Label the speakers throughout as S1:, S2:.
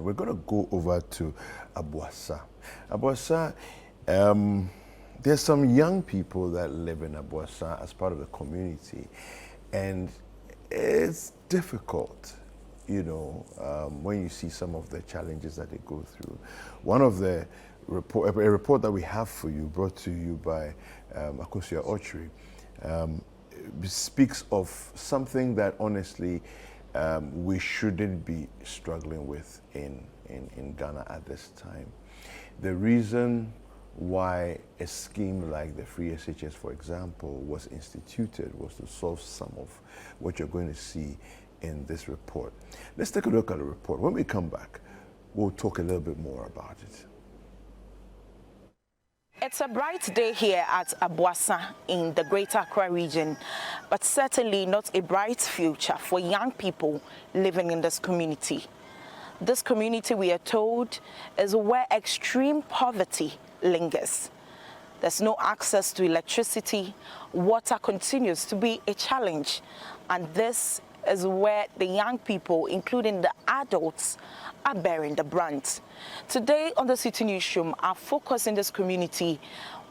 S1: we're going to go over to Aboasah. Aboasah, there's some young people that live in Aboasah as part of the community, and it's difficult, you know, when you see some of the challenges that they go through. One of the a report that we have for you, brought to you by Aboasah Ochri, speaks of something that honestly we shouldn't be struggling with in Ghana at this time. The reason why a scheme like the free SHS, for example, was instituted was to solve some of what you're going to see in this report. Let's take a look at the report. When we come back, we'll talk a little bit more about it.
S2: It's a bright day here at Aboasah in the Greater Accra region, but certainly not a bright future for young people living in this community. This community, we are told, is where extreme poverty lingers. There's no access to electricity. Water continues to be a challenge. And this is where the young people, including the adults, are bearing the brunt. Today on the Citi Newsroom, our focus in this community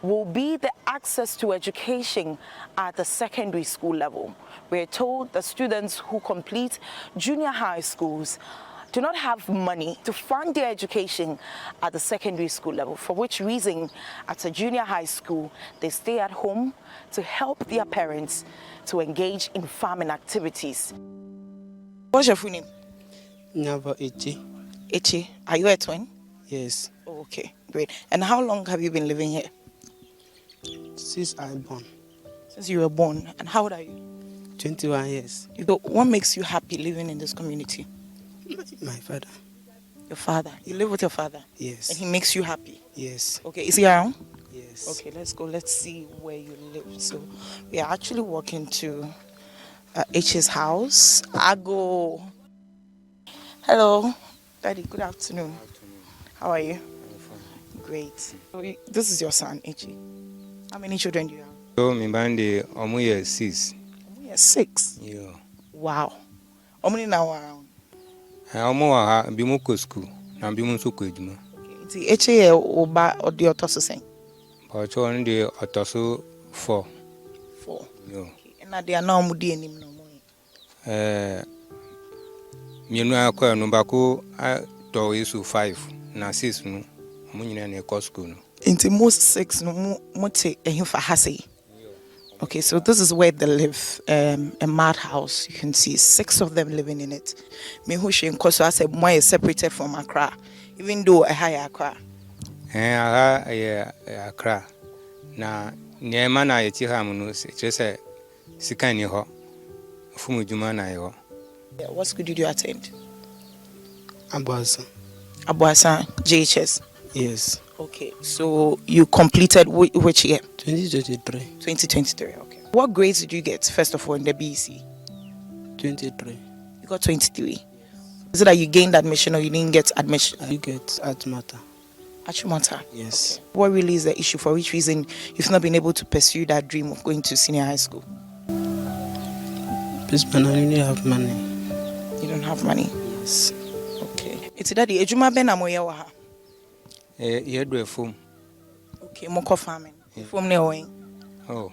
S2: will be the access to education at the secondary school level. We're told that students who complete junior high schools do not have money to fund their education at the secondary school level, for which reason at a junior high school they stay at home to help their parents to engage in farming activities. What's your full name?
S3: Never Ichi.
S2: Ichi. Are you a twin?
S3: Yes.
S2: Oh, okay, great. And how long have you been living here?
S3: Since I born.
S2: Since you were born. And how old are you?
S3: 21 years.
S2: What makes you happy living in this community?
S3: My father.
S2: Your father. You live with your father?
S3: Yes.
S2: And he makes you happy?
S3: Yes.
S2: Okay, is he around?
S3: Yes.
S2: Okay, let's go. Let's see where you live. So we are actually walking to H's house. Ago. Hello, Daddy. Good afternoon.
S4: Good afternoon.
S2: How are you?
S4: I'm fine.
S2: Great. So this is your son, Ichi. How many children do you have?
S4: So my band is 6.
S2: Yes, 6.
S4: Yeah.
S2: Wow. How many now around?
S4: I'm more bimuko school. I'm bimuko kujuma.
S2: Okay. Ichi oba odi otoso sen.
S4: But on the otoso 4.
S2: 4.
S4: Yeah.
S2: Okay. And they are now mudi enim no more.
S4: Mienu akwa no bako to isu 5 na 6 no. Mo nyina na ekọ school no.
S2: Into most 6 no mote ehimfa hase. Okay, so this is where they live, a madhouse. You can see 6 of them living in it. Me who she inkoso I said more is separated from Accra, even though a higher Accra.
S4: Accra. Na nyema na yeti ha mu no se sika ni ho. Fumu juma na yo.
S2: What school did you attend?
S3: Aboasah.
S2: Aboasah, JHS.
S3: Yes.
S2: Okay, so you completed which year?
S3: 2023.
S2: 2023, okay. What grades did you get, first of all, in the BEC?
S3: 23.
S2: You got 23. Is it that you gained admission or you didn't get admission?
S3: I get at matter.
S2: Achimota?
S3: Yes.
S2: Okay. What really is the issue? For which reason you've not been able to pursue that dream of going to senior high school?
S3: Please, man, I really have money.
S2: You don't have money?
S3: Yes.
S2: Okay. It's daddy. Ejuma ben amoya waha.
S4: Do a foam.
S2: Okay, moko farming. Foam ne owen.
S4: Oh,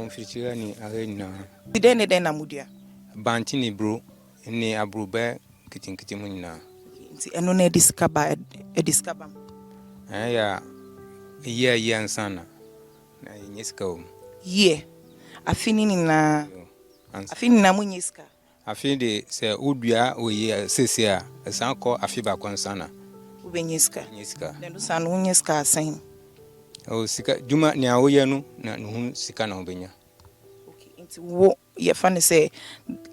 S4: mfichira ni arena.
S2: Didene den amudia.
S4: Banti ni bro ni abrobe kitin mu nyina.
S2: Nti eno na ediskaba.
S4: Ya ye ansana. Na nyeska o.
S2: Ye. Afini na munyeska.
S4: Afini de se odua oye sese a san ko afiba konsana.
S2: Ubenyeska.
S4: Nyeska.
S2: Then san unyeska asen.
S4: Oh sika juma ni awoye no na nuhu sika na obenya.
S2: Okay, nti wo ye fan say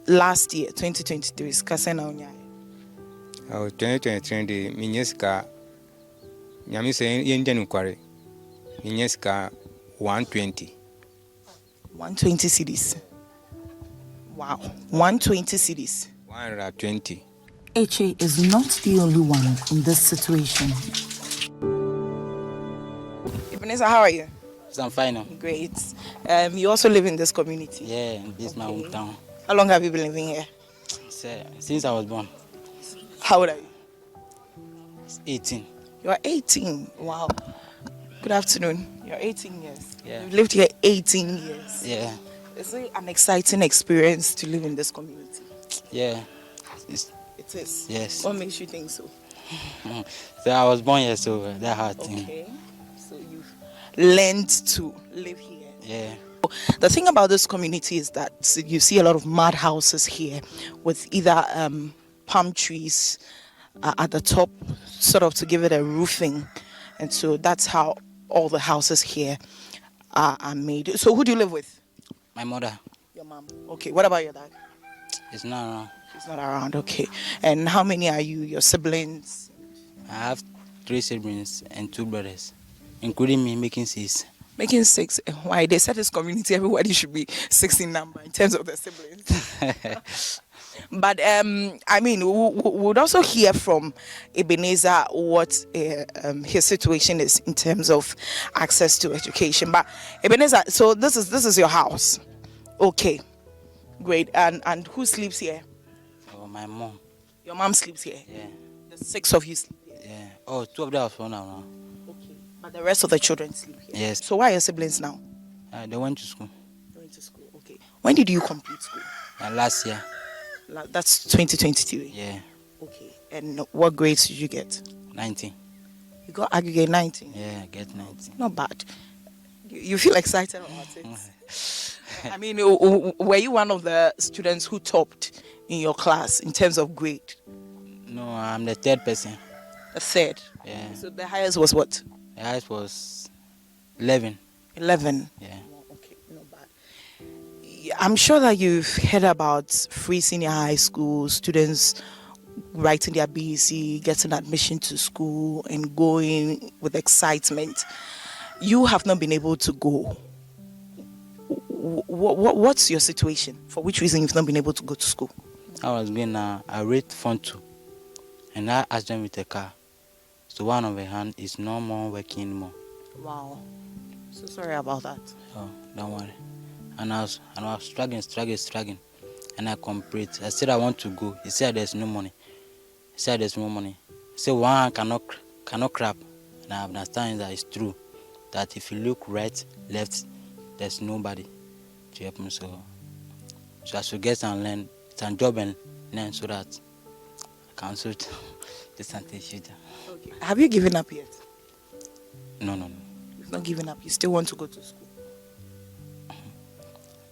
S2: last year 2023 sika sen na onya.
S4: Oh 2023 de minyeska nyame se yende nkware. Minyeska 120
S2: cedis. Wow, 120 cedis.
S4: 120.
S2: Eche is not the only one in this situation. Ebenezer, how are you?
S5: I'm fine.
S2: Great. You also live in this community?
S5: Yeah, this is my hometown.
S2: How long have you been living here?
S5: Since I was born.
S2: How old are you?
S5: It's 18.
S2: You're 18. Wow. Good afternoon. You're 18 years.
S5: Yeah.
S2: You've lived here 18 years.
S5: Yeah.
S2: Is it an exciting experience to live in this community?
S5: Yeah. It's,
S2: It is.
S5: yes.
S2: What makes you think so?
S5: So I was born here, so that hard thing.
S2: Okay. So you've learned to live here.
S5: Yeah.
S2: The thing about this community is that you see a lot of mud houses here with either palm trees at the top, sort of to give it a roofing. And so that's how all the houses here are made. So who do you live with?
S5: My mother
S2: Your mom. Okay. What about your dad?
S5: is not around.
S2: He's not around. Okay. And how many are you? Your siblings?
S5: I have 3 siblings and 2 brothers, including me, making 6.
S2: Making 6. Why? They said this community, everybody should be 6 in number in terms of the siblings. But I mean, we would also hear from Ebenezer what his situation is in terms of access to education. But Ebenezer, so this is your house. Okay, great. And who sleeps here?
S5: Oh, my mom.
S2: Your mom sleeps here.
S5: Yeah.
S2: The 6 of you sleep here.
S5: Yeah. Oh, 2 of them are from now.
S2: Okay. But the rest of the children sleep here.
S5: Yes.
S2: So why are your siblings now?
S5: They went to school
S2: Going to school. Okay. When did you complete school?
S5: last year.
S2: That's 2022.
S5: Yeah.
S2: Okay. And what grades did you get?
S5: 19.
S2: You got aggregate 19.
S5: Yeah, I get 19.
S2: Not bad. You feel excited about it? I mean, were you one of the students who topped in your class in terms of grade?
S5: No, I'm the 3rd person.
S2: The 3rd.
S5: Yeah.
S2: So the highest was what?
S5: The highest was 11.
S2: 11.
S5: Yeah.
S2: Okay, not bad. I'm sure that you've heard about free senior high school students writing their BEC, getting admission to school, and going with excitement. You have not been able to go. What's your situation? For which reason you've not been able to go to school?
S5: I was going I rate phone 2, and I asked them with a car. So one of the hand is no more working anymore.
S2: Wow. So sorry about that.
S5: Oh, don't worry. And I was struggling. And I complained. I said I want to go. He said there's no money. He said there's no money. He said one hand cannot crap. And I understand that it's true. That if you look right, left, there's nobody to help me. So I should get some job and learn so that I can suit the future.
S2: Okay. Have you given up yet?
S5: No.
S2: You've not given up. You still want to go to school?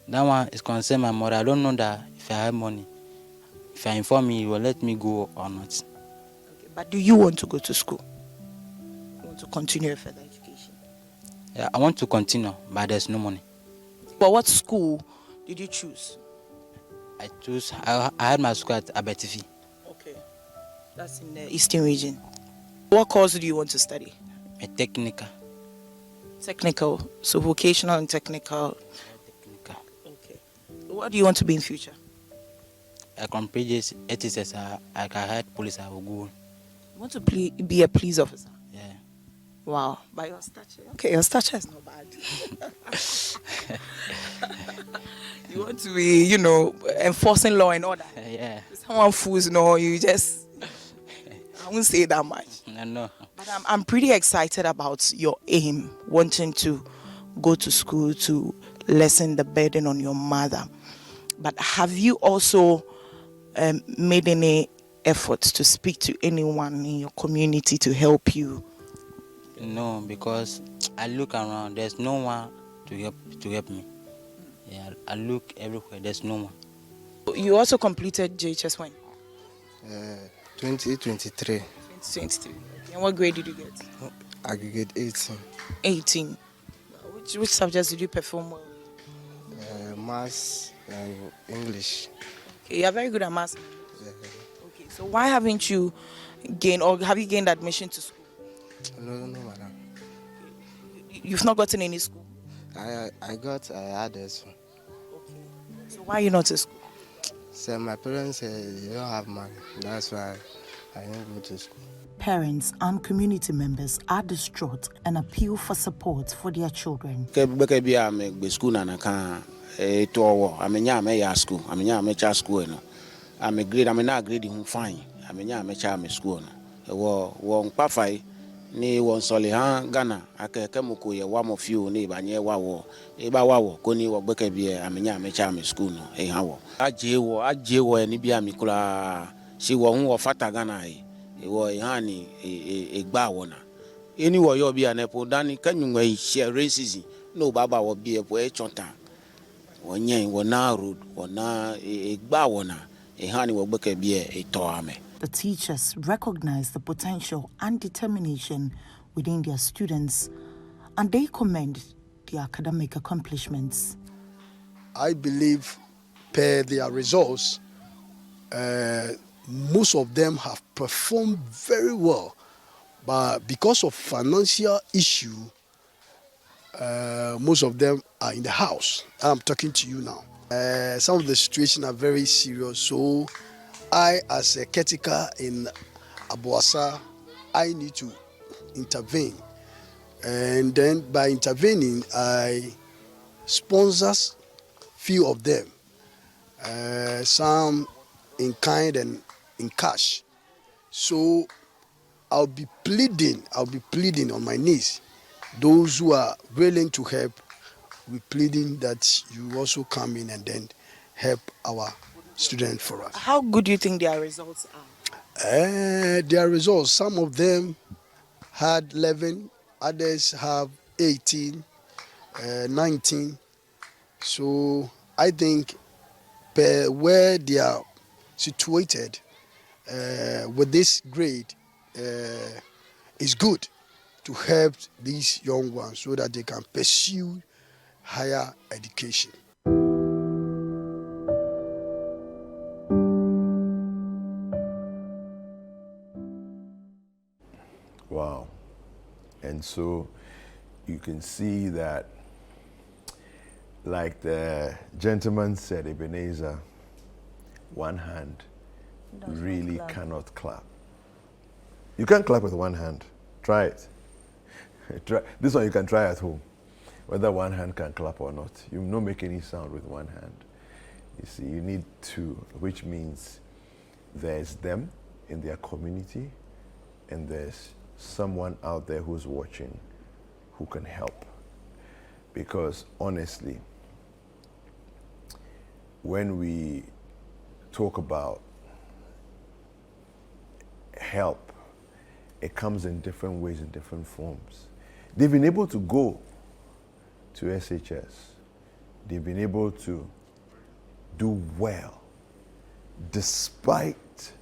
S5: That one is concern my mother. I don't know that if I have money, if I inform me, you will let me go or not.
S2: Okay. But do you want to go to school? You want to continue your further education?
S5: Yeah, I want to continue, but there's no money.
S2: But what school did you choose?
S5: I had my school at Aboasah.
S2: Okay. That's in the Eastern region. What course do you want to study?
S5: A technical.
S2: Technical. So vocational and technical.
S5: Technical.
S2: Okay. What do you want to be in future?
S5: I complete this HSS. I can head police. I will go.
S2: You want to be a police officer?
S5: Yeah.
S2: Wow. By your stature. Okay, your stature is not bad. You want to be, enforcing law and order.
S5: Yeah.
S2: Someone fools, no, you just, I won't say that much.
S5: No.
S2: But I'm pretty excited about your aim, wanting to go to school to lessen the burden on your mother. But have you also made any efforts to speak to anyone in your community to help you?
S5: No, because I look around. There's no one to help me. Yeah, I look everywhere. There's no one.
S2: You also completed JHS when?
S3: 2023.
S2: 2023. And what grade did you get?
S3: Aggregate 18.
S2: 18. Which subjects did you perform well?
S3: Maths and English.
S2: Okay, you're very good at maths.
S3: Yeah.
S2: Okay, so why haven't you gained, or have you gained admission to school?
S3: No, madam.
S2: You've not gotten any school?
S3: I had this one.
S2: Okay. So why are you not in school?
S3: So my parents said they don't have money. That's why I didn't go to school.
S2: Parents and community members are distraught and appeal for support for their children.
S6: School na kan to amenya me school amenya me cha school no I'm not grade him fine amenya me cha me school no wo nkpafai ni wo nsole ha Ghana akeke muko ye wa mo fiu ni ba nye wa wo e ba wa wo ko ni wo gbeke bi amenya amecha me school no e ha wo aje wo ni bi amikula si wo hu wo fata Ghana e wo e ha ni e gba wo na eni wo yo bi anepo dani kanyunwa share racism no baba wo bi e po e chonta wo nyen wo na road wo na e gba wo na e ha ni wo gbeke bi e to ame.
S2: The teachers recognize the potential and determination within their students, and they commend their academic accomplishments.
S7: I believe per their results, most of them have performed very well, but because of financial issue, most of them are in the house. I'm talking to you now. Some of the situations are very serious, so I, as a caretaker in Aboasah, I need to intervene. And then by intervening, I sponsor few of them, some in kind and in cash. So I'll be pleading on my knees. Those who are willing to help, we're pleading that you also come in and then help our students for us.
S2: How good do you think their results are?
S7: Their results, some of them had 11, others have 18, 19. So I think where they are situated with this grade is good to help these young ones so that they can pursue higher education.
S1: Wow. And so you can see that, like the gentleman said, Ebenezer, one hand really cannot clap. You can't clap with one hand. Try it. This one you can try at home, whether one hand can clap or not. You will not make any sound with one hand. You see, you need two, which means there's them in their community, and there's someone out there who's watching who can help. Because honestly, when we talk about help, it comes in different ways, in different forms. They've been able to go to SHS. They've been able to do well despite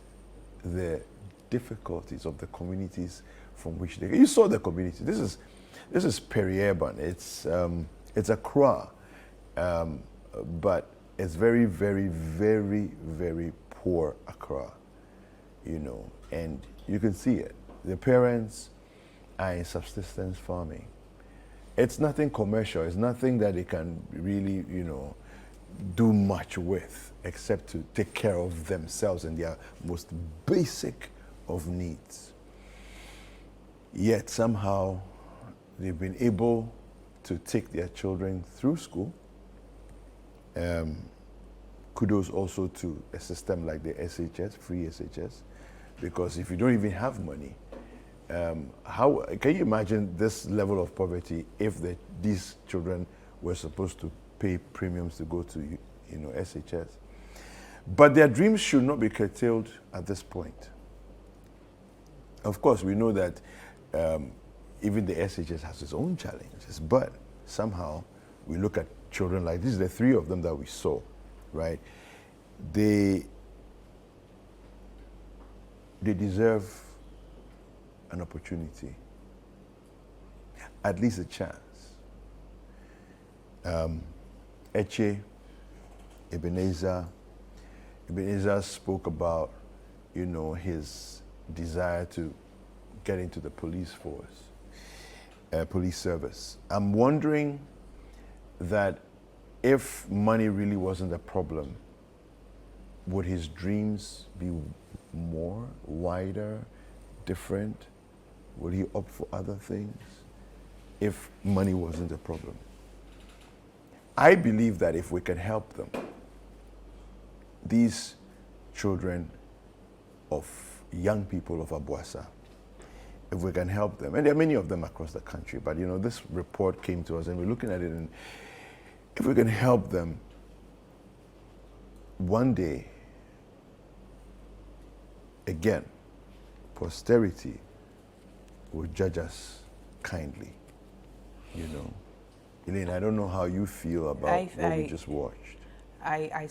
S1: the difficulties of the communities from which they. You saw the community. This is peri-urban. It's Accra, but it's very, very, very, very poor Accra. You know, and you can see it. The parents are in subsistence farming. It's nothing commercial. It's nothing that they can really, you know, do much with, except to take care of themselves and their most basic of needs. Yet somehow they've been able to take their children through school. Kudos also to a system like the SHS, free SHS, because if you don't even have money, how can you imagine this level of poverty if these children were supposed to pay premiums to go to, you know, SHS? But their dreams should not be curtailed at this point. Of course, we know that even the SHS has its own challenges, but somehow we look at children like these, the three of them that we saw, right? They deserve an opportunity, at least a chance. Eche, Ebenezer spoke about, you know, his desire to get into the police force, police service. I'm wondering that if money really wasn't a problem, would his dreams be more, wider, different? Would he opt for other things if money wasn't a problem? I believe that if we can help them, these children of young people of Aboasah, if we can help them, and there are many of them across the country, but you know, this report came to us and we're looking at it, and if we can help them, one day, again, posterity will judge us kindly, you know. Elaine, I don't know how you feel about what we just watched.
S8: I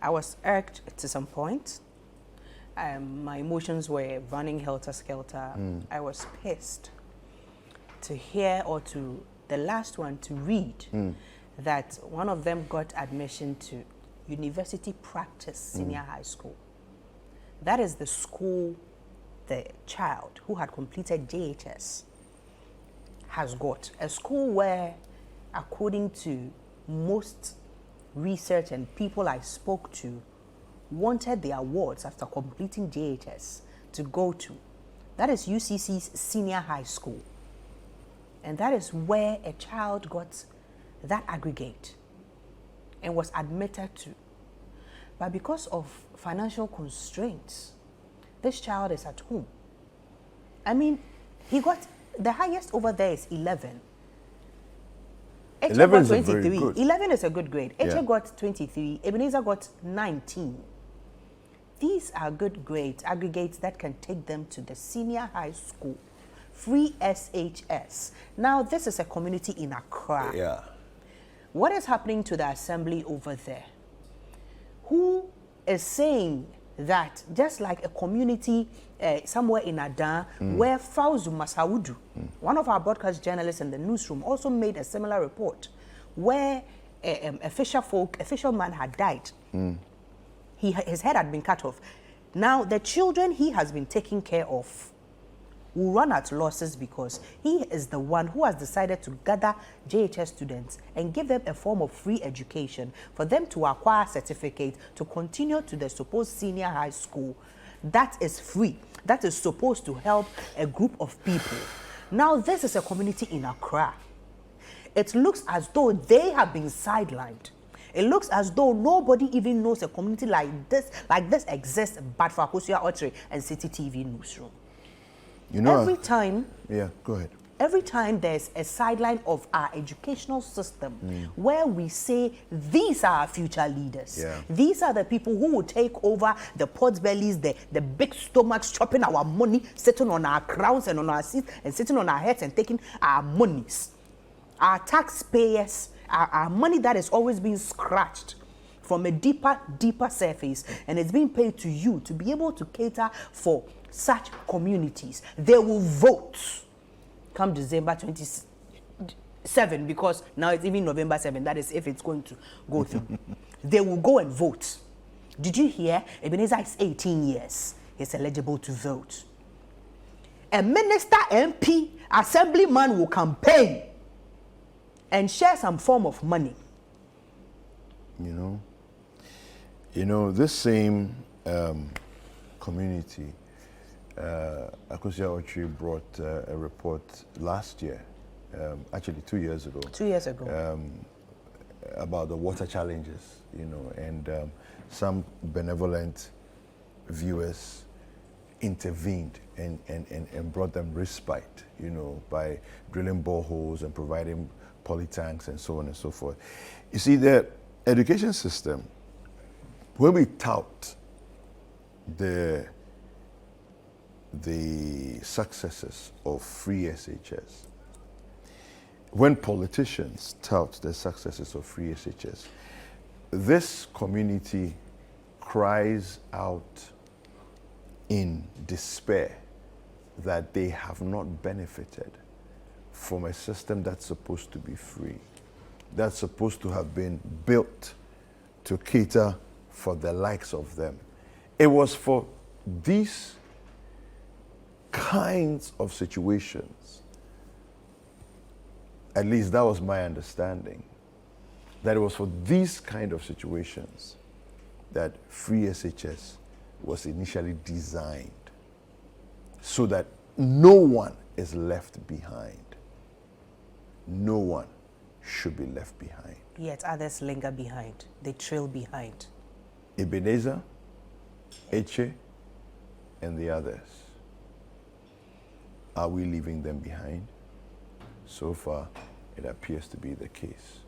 S8: was irked to some point. My emotions were running helter-skelter. I was pissed to hear, or to the last one to read, that one of them got admission to University Practice Senior High School. That is the school the child who had completed JHS has got. A school where, according to most research and people I spoke to, wanted the awards after completing JHS to go to. That is UCC's Senior High School. And that is where a child got that aggregate and was admitted to. But because of financial constraints, this child is at home. I mean, he got, the highest over there is 11.
S1: 11 is a very good.
S8: 11 is a good grade.
S1: Yeah.
S8: Eche got 23. Ebenezer got 19. These are good grades, aggregates that can take them to the senior high school. Free SHS. Now, this is a community in Accra.
S1: Yeah.
S8: What is happening to the assembly over there? Who is saying that just like a community somewhere in Adan, where Fauzu Masaudu, one of our broadcast journalists in the newsroom, also made a similar report, where a fisherman had died. His head had been cut off. Now, the children he has been taking care of will run at losses because he is the one who has decided to gather JHS students and give them a form of free education for them to acquire certificate to continue to the supposed senior high school. That is free. That is supposed to help a group of people. Now, this is a community in Accra. It looks as though they have been sidelined. It looks as though nobody even knows a community like this exists but for Aboasah Ottery and Citi TV newsroom.
S1: You know,
S8: every time,
S1: yeah, go ahead.
S8: Every time there's a sideline of our educational system where we say these are our future leaders.
S1: Yeah.
S8: These are the people who will take over the pot bellies, the big stomachs, chopping our money, sitting on our crowns and on our seats and sitting on our heads and taking our monies. Our taxpayers, our money that is always being scratched from a deeper surface, and it's being paid to you to be able to cater for such communities. They will vote come December 27, because now it's even November 7, that is if it's going to go through. They will go and vote. Did you hear? Ebenezer is 18 years. He's eligible to vote. A minister, MP, assemblyman will campaign and share some form of money.
S1: You know, this same community, Aboasah Ottery brought a report last year, actually 2 years ago.
S8: 2 years ago.
S1: About the water challenges, you know, and some benevolent viewers intervened and brought them respite, you know, by drilling boreholes and providing polytanks and so on and so forth. You see, the education system, when we tout the successes of free SHS, when politicians tout the successes of free SHS, this community cries out in despair that they have not benefited from a system that's supposed to be free, that's supposed to have been built to cater for the likes of them. It was for these kinds of situations, at least that was my understanding, that it was for these kind of situations that free SHS was initially designed, so that no one is left behind. No one should be left behind.
S8: Yet others linger behind. They trail behind.
S1: Ebenezer, Eche, and the others. Are we leaving them behind? So far, it appears to be the case.